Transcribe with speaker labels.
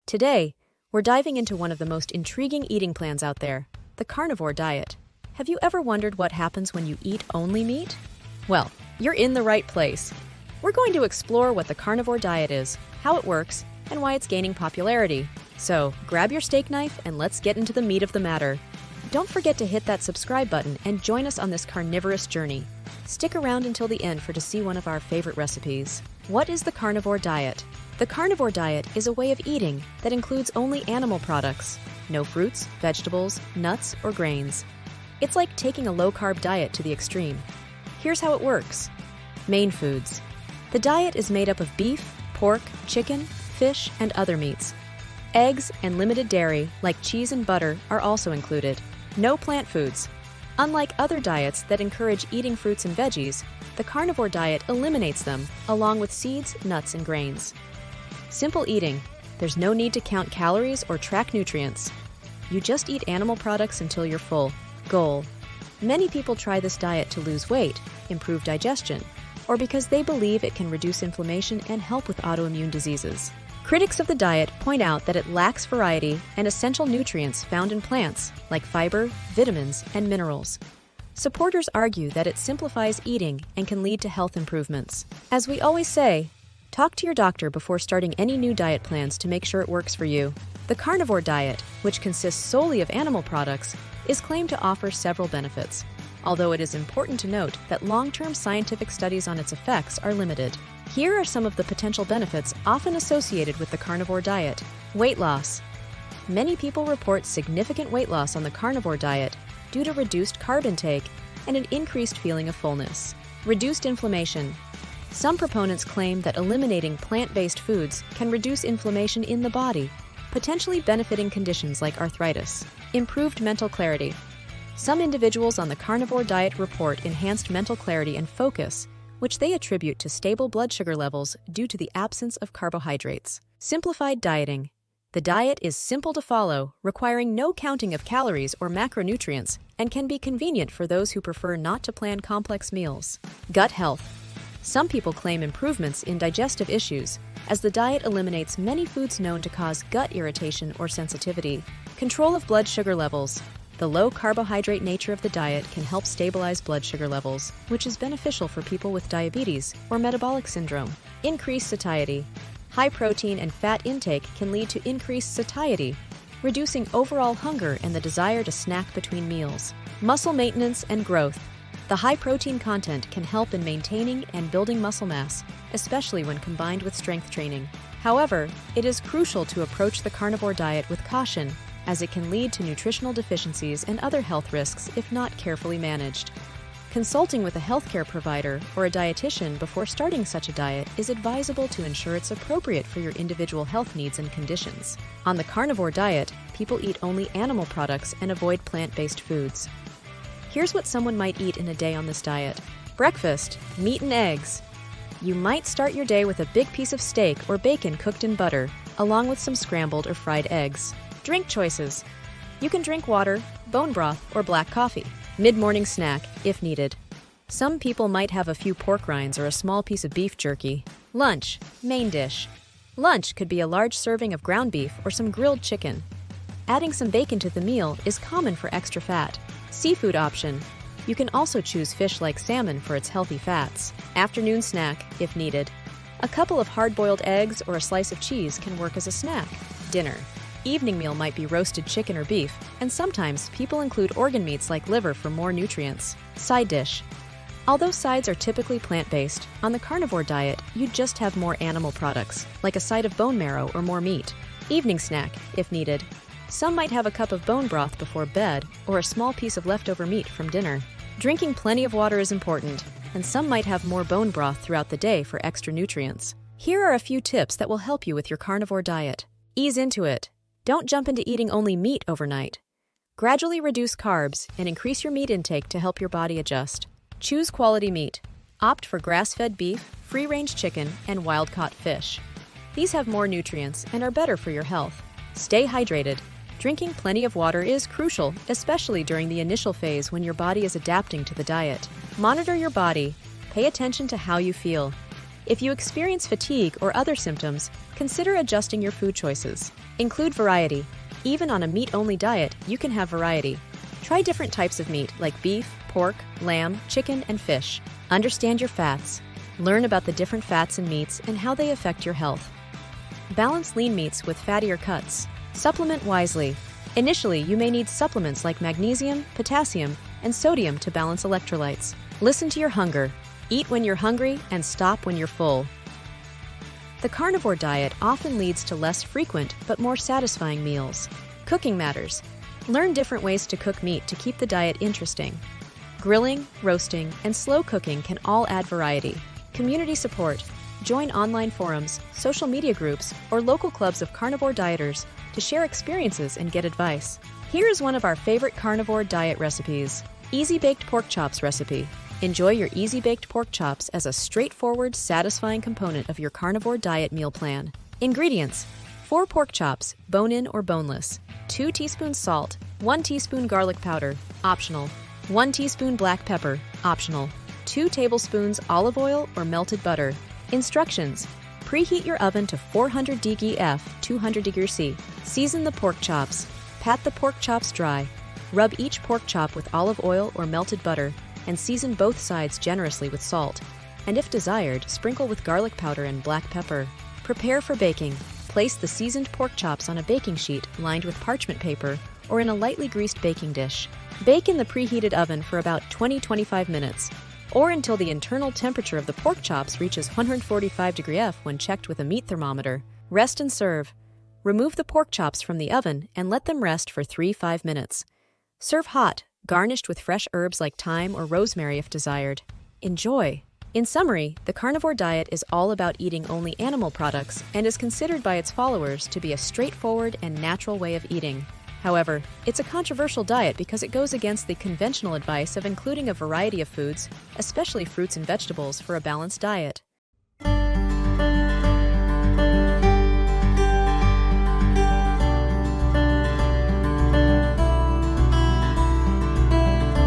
Speaker 1: Today, we're diving into one of the most intriguing eating plans out there, the carnivore diet. Have you ever wondered what happens when you eat only meat? Well, you're in the right place. We're going to explore what the carnivore diet is, how it works, and why it's gaining popularity. So, grab your steak knife and let's get into the meat of the matter. Don't forget to hit that subscribe button and join us on this carnivorous journey. Stick around until the end to see one of our favorite recipes. What is the carnivore diet? The carnivore diet is a way of eating that includes only animal products. No fruits, vegetables, nuts, or grains. It's like taking a low-carb diet to the extreme. Here's how it works. Main foods. The diet is made up of beef, pork, chicken, fish, and other meats. Eggs and limited dairy, like cheese and butter, are also included. No plant foods. Unlike other diets that encourage eating fruits and veggies, the carnivore diet eliminates them, along with seeds, nuts, and grains. Simple eating. There's no need to count calories or track nutrients. You just eat animal products until you're full. Goal. Many people try this diet to lose weight, improve digestion, or because they believe it can reduce inflammation and help with autoimmune diseases. Critics of the diet point out that it lacks variety and essential nutrients found in plants, like fiber, vitamins, and minerals. Supporters argue that it simplifies eating and can lead to health improvements. As we always say, talk to your doctor before starting any new diet plans to make sure it works for you. The carnivore diet, which consists solely of animal products, is claimed to offer several benefits, although it is important to note that long-term scientific studies on its effects are limited. Here are some of the potential benefits often associated with the carnivore diet. Weight loss. Many people report significant weight loss on the carnivore diet due to reduced carb intake and an increased feeling of fullness. Reduced inflammation. Some proponents claim that eliminating plant-based foods can reduce inflammation in the body, potentially benefiting conditions like arthritis. Improved mental clarity. Some individuals on the carnivore diet report enhanced mental clarity and focus, which they attribute to stable blood sugar levels due to the absence of carbohydrates. Simplified dieting. The diet is simple to follow, requiring no counting of calories or macronutrients, and can be convenient for those who prefer not to plan complex meals. Gut health. Some people claim improvements in digestive issues, as the diet eliminates many foods known to cause gut irritation or sensitivity. Control of blood sugar levels. The low-carbohydrate nature of the diet can help stabilize blood sugar levels, which is beneficial for people with diabetes or metabolic syndrome. Increased satiety. High protein and fat intake can lead to increased satiety, reducing overall hunger and the desire to snack between meals. Muscle maintenance and growth. The high protein content can help in maintaining and building muscle mass, especially when combined with strength training. However, it is crucial to approach the carnivore diet with caution, as it can lead to nutritional deficiencies and other health risks if not carefully managed. Consulting with a healthcare provider or a dietitian before starting such a diet is advisable to ensure it's appropriate for your individual health needs and conditions. On the carnivore diet, people eat only animal products and avoid plant-based foods. Here's what someone might eat in a day on this diet. Breakfast, meat and eggs. You might start your day with a big piece of steak or bacon cooked in butter, along with some scrambled or fried eggs. Drink choices. You can drink water, bone broth, or black coffee. Mid-morning snack, if needed. Some people might have a few pork rinds or a small piece of beef jerky. Lunch, main dish. Lunch could be a large serving of ground beef or some grilled chicken. Adding some bacon to the meal is common for extra fat. Seafood option. You can also choose fish like salmon for its healthy fats. Afternoon snack, if needed. A couple of hard-boiled eggs or a slice of cheese can work as a snack. Dinner. Evening meal might be roasted chicken or beef, and sometimes people include organ meats like liver for more nutrients. Side dish. Although sides are typically plant-based, on the carnivore diet, you just have more animal products, like a side of bone marrow or more meat. Evening snack, if needed. Some might have a cup of bone broth before bed, or a small piece of leftover meat from dinner. Drinking plenty of water is important, and some might have more bone broth throughout the day for extra nutrients. Here are a few tips that will help you with your carnivore diet. Ease into it. Don't jump into eating only meat overnight. Gradually reduce carbs and increase your meat intake to help your body adjust. Choose quality meat. Opt for grass-fed beef, free-range chicken, and wild-caught fish. These have more nutrients and are better for your health. Stay hydrated. Drinking plenty of water is crucial, especially during the initial phase when your body is adapting to the diet. Monitor your body. Pay attention to how you feel. If you experience fatigue or other symptoms, consider adjusting your food choices. Include variety. Even on a meat-only diet, you can have variety. Try different types of meat like beef, pork, lamb, chicken, and fish. Understand your fats. Learn about the different fats in meats and how they affect your health. Balance lean meats with fattier cuts. Supplement wisely. Initially, you may need supplements like magnesium, potassium, and sodium to balance electrolytes. Listen to your hunger. Eat when you're hungry and stop when you're full. The carnivore diet often leads to less frequent but more satisfying meals. Cooking matters. Learn different ways to cook meat to keep the diet interesting. Grilling, roasting, and slow cooking can all add variety. Community support. Join online forums, social media groups, or local clubs of carnivore dieters to share experiences and get advice. Here is one of our favorite carnivore diet recipes: Easy Baked Pork Chops recipe. Enjoy your easy baked pork chops as a straightforward, satisfying component of your carnivore diet meal plan. Ingredients: 4 pork chops, bone-in or boneless, 2 teaspoons salt, 1 teaspoon garlic powder, optional, 1 teaspoon black pepper, optional, 2 tablespoons olive oil or melted butter. Instructions: preheat your oven to 400 degrees 200 degrees C. Season the pork chops. Pat the pork chops dry. Rub each pork chop with olive oil or melted butter and season both sides generously with salt. And if desired, sprinkle with garlic powder and black pepper. Prepare for baking. Place the seasoned pork chops on a baking sheet lined with parchment paper or in a lightly greased baking dish. Bake in the preheated oven for about 20-25 minutes, or until the internal temperature of the pork chops reaches 145 degrees F when checked with a meat thermometer. Rest and serve. Remove the pork chops from the oven and let them rest for 3-5 minutes. Serve hot, garnished with fresh herbs like thyme or rosemary if desired. Enjoy! In summary, the carnivore diet is all about eating only animal products and is considered by its followers to be a straightforward and natural way of eating. However, it's a controversial diet because it goes against the conventional advice of including a variety of foods, especially fruits and vegetables, for a balanced diet.